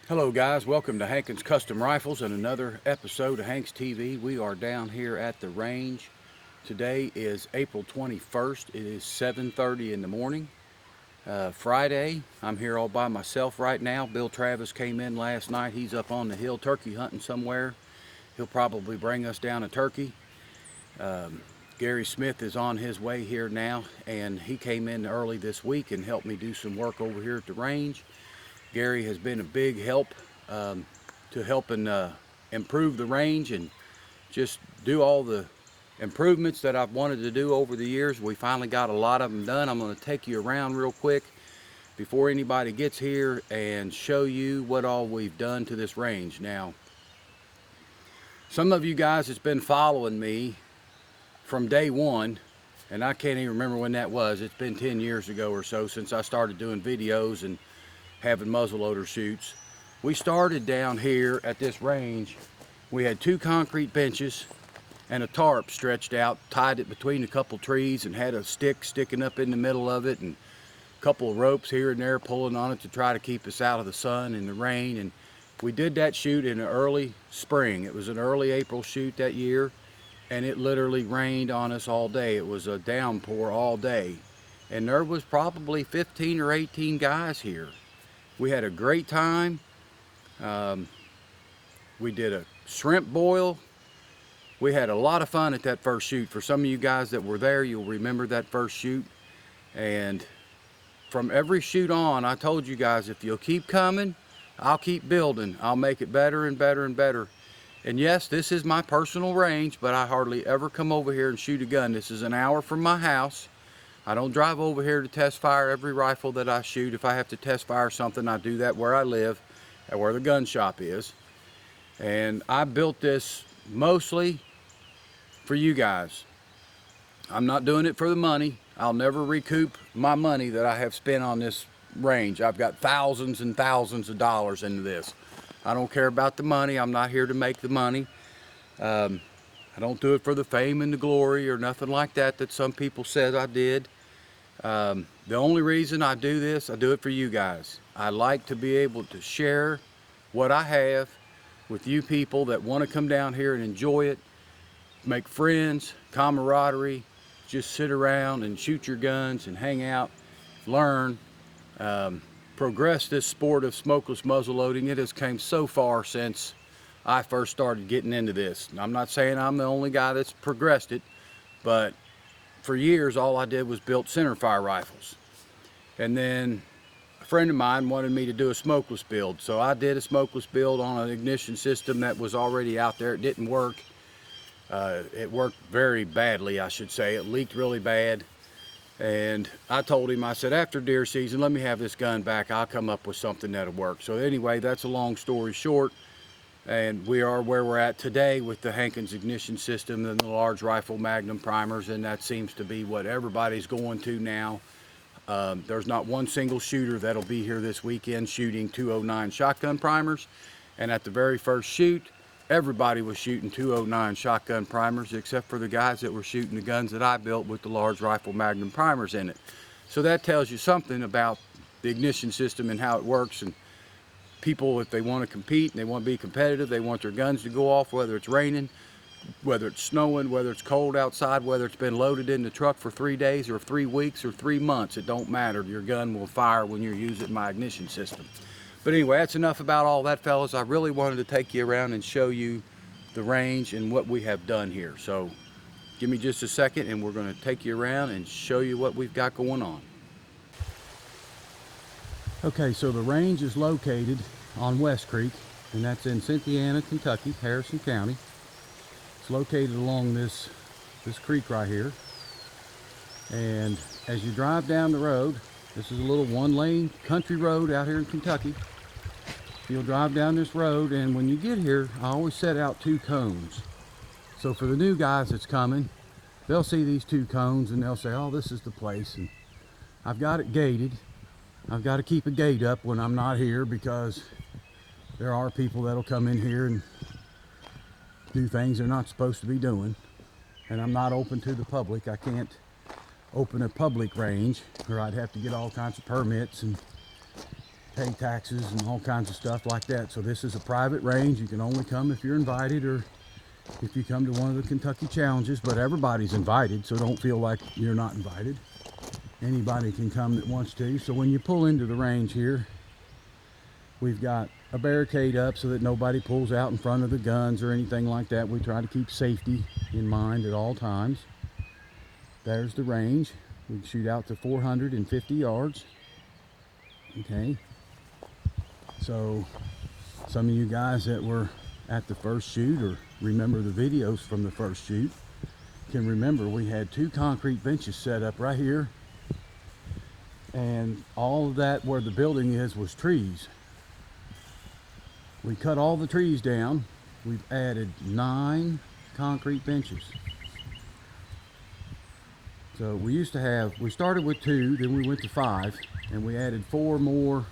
Hello guys, welcome to Hankins Custom Rifles and another episode of Hanks TV. We are down here at the range. Today is April 21st. It is 7:30 in the morning. Friday. I'm here all by myself right now. Bill Travis came in last night. He's up on the hill turkey hunting somewhere. He'll probably bring us down a turkey. Gary Smith is on his way here now, and he came in early this week and helped me do some work over here at the range. Gary has been a big help to helping improve the range and just do all the improvements that I've wanted to do over the years. We finally got a lot of them done. I'm going to take you around real quick before anybody gets here and show you what all we've done to this range. Now, some of you guys that's been following me from day one, and I can't even remember when that was. It's been 10 years ago or so since I started doing videos and having muzzleloader shoots. We started down here at this range. We had two concrete benches and a tarp stretched out, tied it between a couple trees, and had a stick sticking up in the middle of it, and a couple of ropes here and there pulling on it to try to keep us out of the sun and the rain. And we did that shoot in the early spring. It was an early April shoot that year, and it literally rained on us all day. It was a downpour all day, and there was probably 15 or 18 guys here. We had a great time. We did a shrimp boil. We had a lot of fun at that first shoot. For some of you guys that were there, you'll remember that first shoot. And from every shoot on, I told you guys, if you'll keep coming, I'll keep building. I'll make it better and better and better. And yes, this is my personal range, but I hardly ever come over here and shoot a gun. This is an hour from my house. I don't drive over here to test fire every rifle that I shoot. If I have to test fire something, I do that where I live, and where the gun shop is. And I built this mostly for you guys. I'm not doing it for the money. I'll never recoup my money that I have spent on this range. I've got thousands and thousands of dollars into this. I don't care about the money. I'm not here to make the money. I don't do it for the fame and the glory or nothing like that that some people said I did. The only reason I do this, I do it for you guys. I like to be able to share what I have with you people that want to come down here and enjoy it, make friends, camaraderie, just sit around and shoot your guns and hang out, learn, progress this sport of smokeless muzzleloading. It has came so far since I first started getting into this. I'm not saying I'm the only guy that's progressed it, but for years all I did was built centerfire rifles. And then a friend of mine wanted me to do a smokeless build, so I did a smokeless build on an ignition system that was already out there. It didn't work. It worked very badly, I should say. It leaked really bad. And I told him, I said, after deer season, let me have this gun back. I'll come up with something that'll work. So anyway, that's a long story short. And we are where we're at today with the Hankins ignition system and the large rifle Magnum primers, and that seems to be what everybody's going to now. There's not one single shooter that'll be here this weekend shooting 209 shotgun primers, and at the very first shoot, everybody was shooting 209 shotgun primers except for the guys that were shooting the guns that I built with the large rifle Magnum primers in it. So that tells you something about the ignition system and how it works. And people, if they want to compete and they want to be competitive, they want their guns to go off, whether it's raining, whether it's snowing, whether it's cold outside, whether it's been loaded in the truck for 3 days or 3 weeks or 3 months, it don't matter. Your gun will fire when you're using my ignition system. But anyway, that's enough about all that, fellas. I really wanted to take you around and show you the range and what we have done here. So give me just a second and we're going to take you around and show you what we've got going on. Okay, so the range is located on West Creek, and that's in Cynthiana, Kentucky, Harrison County. It's located along this creek right here. And as you drive down the road, this is a little one-lane country road out here in Kentucky. You'll drive down this road, and when you get here, I always set out 2 cones. So for the new guys that's coming, they'll see these 2 cones and they'll say, oh, this is the place. And I've got it gated. I've got to keep a gate up when I'm not here because there are people that'll come in here and do things they're not supposed to be doing. And I'm not open to the public. I can't open a public range, or I'd have to get all kinds of permits and pay taxes and all kinds of stuff like that. So this is a private range. You can only come if you're invited, or if you come to one of the Kentucky Challenges, but everybody's invited, so don't feel like you're not invited. Anybody can come that wants to. So when you pull into the range here, we've got a barricade up so that nobody pulls out in front of the guns or anything like that. We try to keep safety in mind at all times. There's the range. We shoot out to 450 yards. Okay. So some of you guys that were at the first shoot or remember the videos from the first shoot can remember we had 2 concrete benches set up right here, and all of that where the building is was trees. We cut all the trees down. We've added 9 concrete benches. So we started with 2, then we went to 5, and we added 4 more,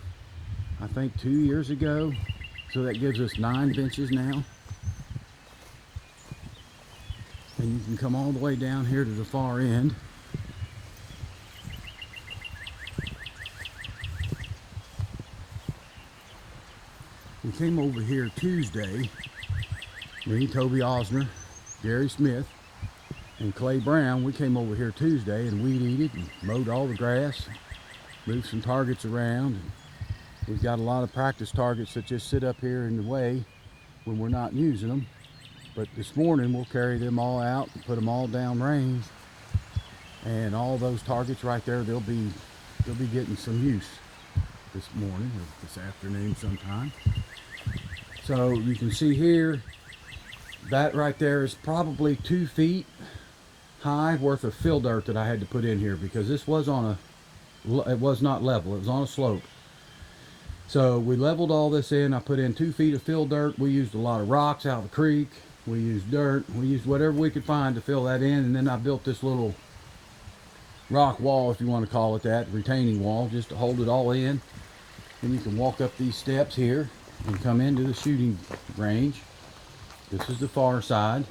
I think 2 years ago. So that gives us 9 benches now. And you can come all the way down here to the far end. We came over here Tuesday. Me, Toby Osner, Gary Smith, and Clay Brown. We came over here Tuesday and weed eated and mowed all the grass, moved some targets around. And we've got a lot of practice targets that just sit up here in the way when we're not using them. But this morning we'll carry them all out and put them all down range. And all those targets right there, they'll be getting some use this morning or this afternoon sometime. So you can see here, that right there is probably 2 feet high worth of fill dirt that I had to put in here, because this was it was not level, it was on a slope. So we leveled all this in. I put in 2 feet of fill dirt. We used a lot of rocks out of the creek. We used dirt. We used whatever we could find to fill that in. And then I built this little rock wall, if you want to call it that, retaining wall, just to hold it all in. And you can walk up these steps here and come into the shooting range. This is the far side.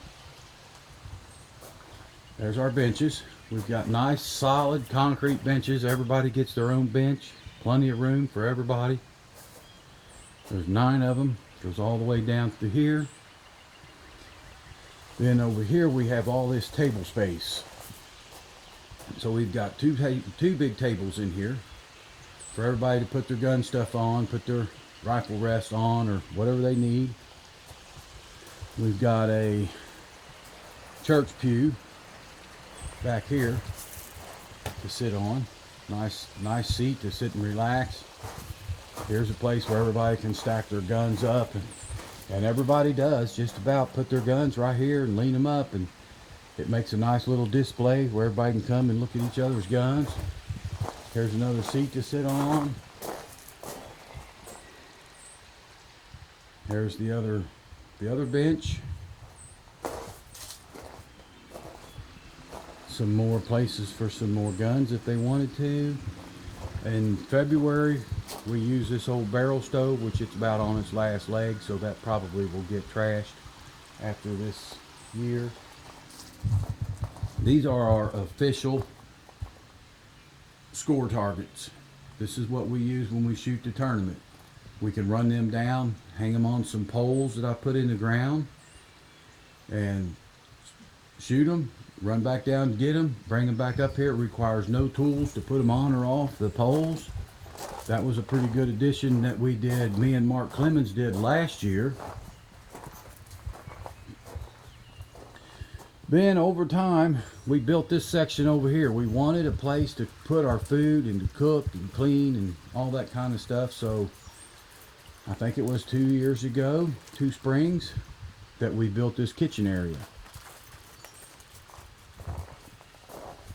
There's our benches. We've got nice solid concrete benches. Everybody gets their own bench. Plenty of room for everybody. There's 9 of them. Goes all the way down to here. Then over here we have all this table space. So we've got two big tables in here for everybody to put their gun stuff on, put their rifle rest on, or whatever they need. We've got a church pew back here to sit on. Nice seat to sit and relax. Here's a place where everybody can stack their guns up, and everybody does just about put their guns right here and lean them up, and it makes a nice little display where everybody can come and look at each other's guns. Here's another seat to sit on. Here's the other bench. Some more places for some more guns if they wanted to. In February, we use this old barrel stove, which it's about on its last leg, so that probably will get trashed after this year. These are our official score targets. This is what we use when we shoot the tournament. We can run them down, hang them on some poles that I put in the ground, and shoot them, run back down to get them, bring them back up here. It requires no tools to put them on or off the poles. That was a pretty good addition that we did, me and Mark Clemens did last year. Then over time, we built this section over here. We wanted a place to put our food and to cook and clean and all that kind of stuff. So I think it was 2 years ago, 2 springs, that we built this kitchen area.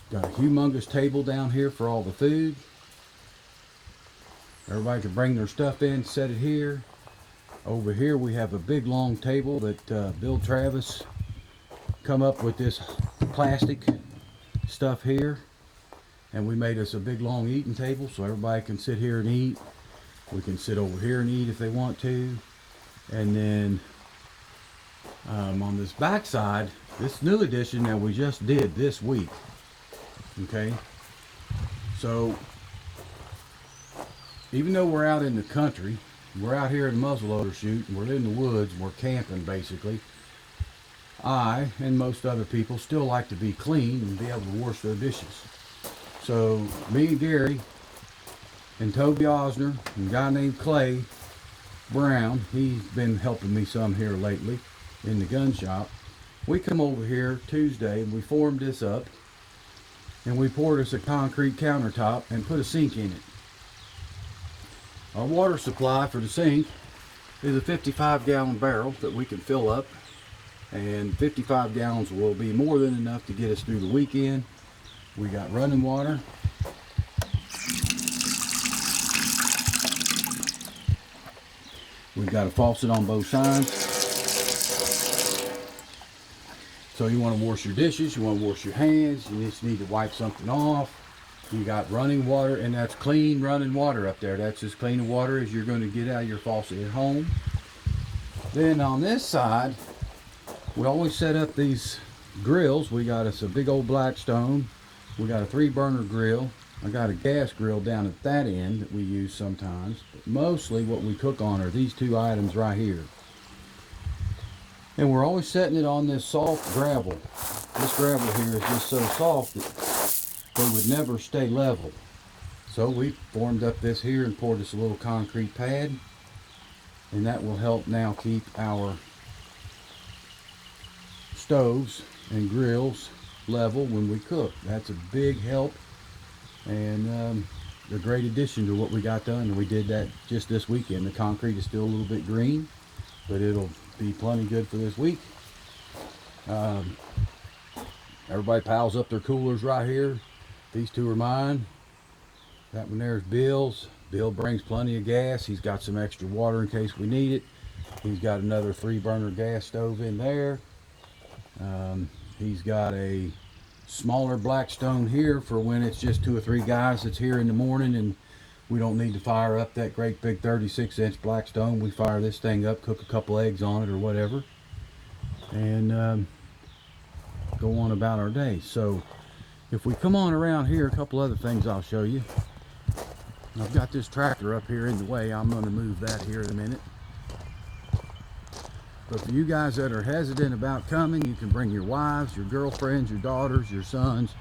Got a humongous table down here for all the food. Everybody can bring their stuff in, set it here. Over here we have a big long table that Bill Travis come up with this plastic stuff here. And we made us a big long eating table so everybody can sit here and eat. We can sit over here and eat if they want to. And then on this back side, this new addition that we just did this week. Okay, so even though we're out in the country, we're out here at a muzzleloader shoot, and we're in the woods, and we're camping basically, I and most other people still like to be clean and be able to wash their dishes. So me and Gary and Toby Osner and a guy named Clay Brown, he's been helping me some here lately in the gun shop. We come over here Tuesday and we formed this up, and we poured us a concrete countertop and put a sink in it. Our water supply for the sink is a 55-gallon barrel that we can fill up, and 55 gallons will be more than enough to get us through the weekend. We got running water. We've got a faucet on both sides. So you want to wash your dishes, you want to wash your hands, you just need to wipe something off. You got running water, and that's clean running water up there. That's as clean water as you're going to get out of your faucet at home. Then on this side, we always set up these grills. We got us a big old Blackstone. We got a 3-burner grill. I got a gas grill down at that end that we use sometimes. But mostly what we cook on are these 2 items right here. And we're always setting it on this soft gravel. This gravel here is just so soft that they would never stay level. So we formed up this here and poured this little concrete pad. And that will help now keep our stoves and grills level when we cook. That's a big help, and a great addition to what we got done. And we did that just this weekend. The concrete is still a little bit green, but it'll be plenty good for this week. Everybody piles up their coolers right here. These 2 are mine. That one there is Bill's. Bill brings plenty of gas. He's got some extra water in case we need it. He's got another 3-burner gas stove in there. He's got a smaller Blackstone here for when it's just 2 or 3 guys that's here in the morning and we don't need to fire up that great big 36-inch Blackstone. We fire this thing up, cook a couple eggs on it or whatever, and go on about our day. So if we come on around here, a couple other things I'll show you. I've got this tractor up here in the way. I'm going to move that here in a minute. But for you guys that are hesitant about coming, you can bring your wives, your girlfriends, your daughters, your sons.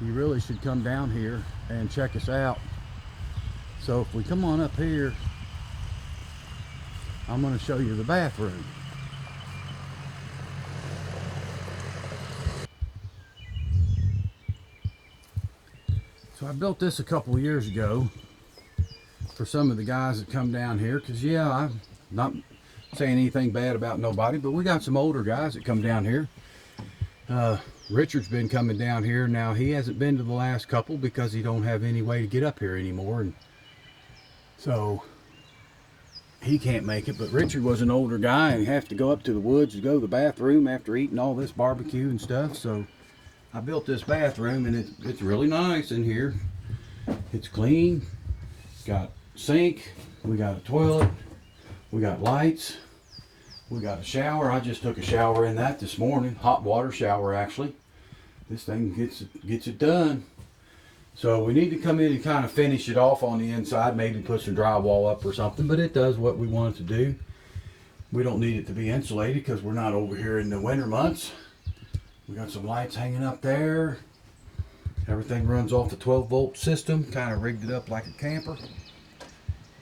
You really should come down here and check us out. So if we come on up here, I'm going to show you the bathroom. So I built this a couple of years ago for some of the guys that come down here, because yeah, I'm not saying anything bad about nobody, but we got some older guys that come down here. Richard's been coming down here now. He hasn't been to the last couple because he don't have any way to get up here anymore, and so he can't make it. But Richard was an older guy and have to go up to the woods to go to the bathroom after eating all this barbecue and stuff. So I built this bathroom, and it's really nice in here. It's clean. Got sink, we got a toilet, we got lights, we got a shower. I just took a shower in that this morning, hot water shower actually. This thing gets it done. So we need to come in and kind of finish it off on the inside, maybe put some drywall up or something, but it does what we want it to do. We don't need it to be insulated because we're not over here in the winter months. We got some lights hanging up there. Everything runs off the 12-volt system, kind of rigged it up like a camper.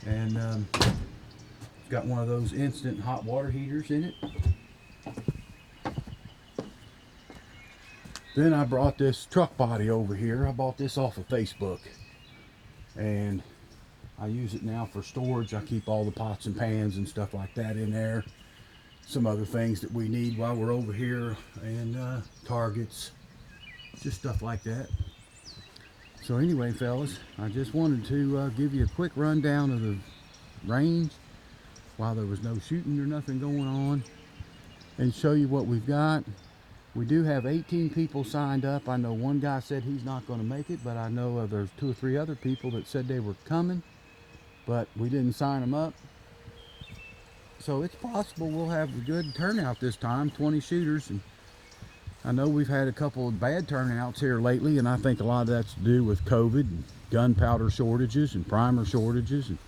And it's got one of those instant hot water heaters in it. Then I brought this truck body over here. I bought this off of Facebook. And I use it now for storage. I keep all the pots and pans and stuff like that in there. Some other things that we need while we're over here, and targets, just stuff like that. So anyway, fellas, I just wanted to give you a quick rundown of the range while there was no shooting or nothing going on, and show you what we've got. We do have 18 people signed up. I know one guy said he's not going to make it, but I know there's 2 or 3 other people that said they were coming, but we didn't sign them up. So it's possible we'll have a good turnout this time, 20 shooters. And I know we've had a couple of bad turnouts here lately, and I think a lot of that's to do with COVID and gunpowder shortages and primer shortages, and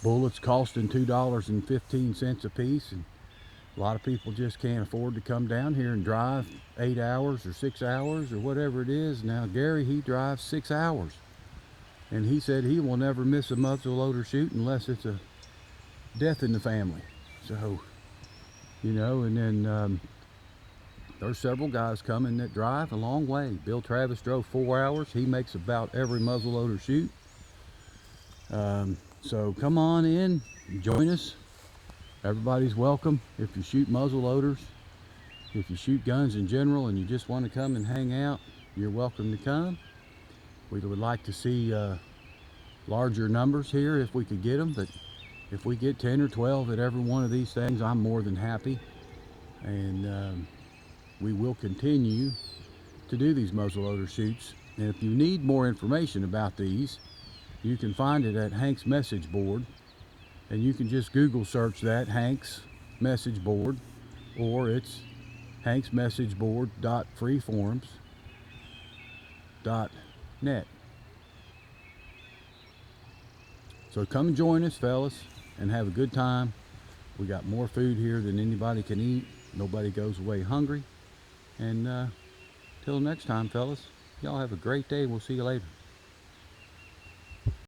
bullets costing $2.15 a piece, and a lot of people just can't afford to come down here and drive 8 hours or 6 hours or whatever it is. Now Gary, he drives 6 hours, and he said he will never miss a muzzleloader shoot unless it's a death in the family. So, you know, and then there's several guys coming that drive a long way. Bill Travis drove 4 hours. He makes about every muzzleloader shoot. So come on in, join us. Everybody's welcome. If you shoot muzzle loaders, if you shoot guns in general and you just want to come and hang out, you're welcome to come. We would like to see larger numbers here if we could get them, but if we get 10 or 12 at every one of these things, I'm more than happy. And we will continue to do these muzzleloader shoots. And if you need more information about these, you can find it at Hank's message board. And you can just Google search that, Hank's message board, or it's hanksmessageboard.freeforums.net. So come and join us, fellas, and have a good time. We got more food here than anybody can eat. Nobody goes away hungry. And till next time, fellas, y'all have a great day. We'll see you later.